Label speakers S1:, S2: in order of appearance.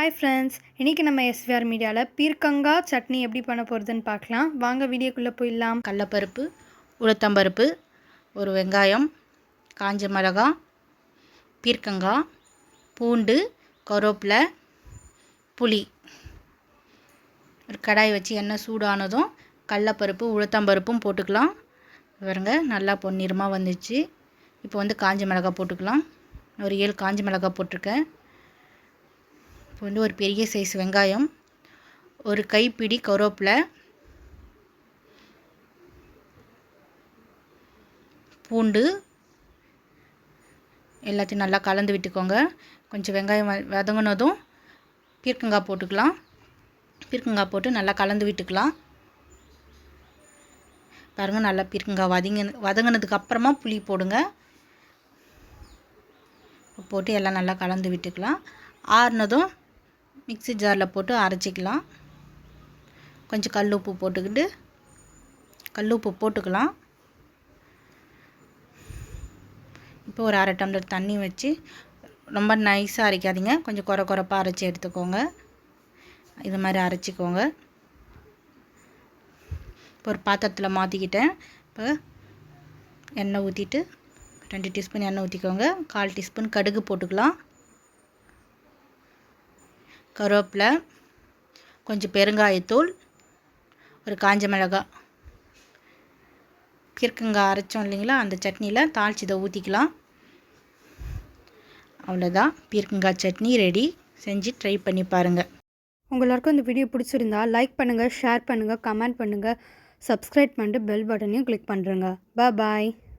S1: Hi friends, இன்றைக்கி நம்ம SVR மீடியாவில் பீர்க்கங்காய் சட்னி எப்படி பண்ண போகிறதுன்னு பார்க்கலாம். வாங்க வீடியோக்குள்ளே போயிடலாம்.
S2: கடலைப்பருப்பு, உளுத்தம்பருப்பு, ஒரு வெங்காயம், காஞ்ச மிளகாய், பீர்க்கங்காய், பூண்டு, கருவேப்பிலை, புளி. ஒரு கடாய் வச்சு எண்ணெய் சூடானதும் கடலைப்பருப்பு உளுத்தம்பருப்பும் போட்டுக்கலாம். பாருங்க நல்லா பொன்னிறமாக வந்துச்சு. இப்போ காஞ்ச மிளகாய் போட்டுக்கலாம். ஒரு 7 காஞ்ச மிளகாய் போட்டிருக்கேன். இப்போ ஒரு பெரிய சைஸ் வெங்காயம், ஒரு கைப்பிடி கருவேப்பிலை, பூண்டு எல்லாத்தையும் நல்லா கலந்து விட்டுக்கோங்க. கொஞ்சம் வெங்காயம் வதங்கினதும் பீர்க்கங்காய் போட்டுக்கலாம். பீர்க்கங்காய் போட்டு நல்லா கலந்து விட்டுக்கலாம். பாருங்கள், நல்லா பீர்க்கங்காய் வதங்கினதுக்கு அப்புறமா புளி போடுங்க. போட்டு எல்லாம் நல்லா கலந்து விட்டுக்கலாம். ஆறுனதும் மிக்ஸி ஜாரில் போட்டு அரைச்சிக்கலாம். கொஞ்சம் கல் உப்பு போட்டுக்கலாம். இப்போ ஒரு 1/2 டம்ளர் தண்ணி வச்சு, ரொம்ப நைஸாக அரைக்காதீங்க, கொஞ்சம் குறைப்பாக அரைச்சி எடுத்துக்கோங்க. இது மாதிரி அரைச்சிக்கோங்க. இப்போ ஒரு பாத்திரத்தில் மாற்றிக்கிட்டேன். இப்போ எண்ணெய் ஊற்றிட்டு 2 டீஸ்பூன் எண்ணெய் ஊற்றிக்கோங்க. 1/4 டீஸ்பூன் கடுகு போட்டுக்கலாம். கருவேப்பிலை, கொஞ்சம் பெருங்காயத்தூள், ஒரு காஞ்ச மிளகாய், பீர்க்கங்காய் அரைச்சோம் இல்லைங்களா, அந்த சட்னியில் தாளித்து இதை ஊற்றிக்கலாம். அவ்வளோதான், பீர்க்கங்காய் சட்னி ரெடி. செஞ்சு ட்ரை பண்ணி பாருங்கள்.
S1: உங்களுக்கும் இந்த வீடியோ பிடிச்சிருந்தா லைக் பண்ணுங்கள், ஷேர் பண்ணுங்கள், கமெண்ட் பண்ணுங்கள், சப்ஸ்கிரைப் பண்ணிட்டு பெல் பட்டனையும் கிளிக் பண்ணுறேங்க. பாய்.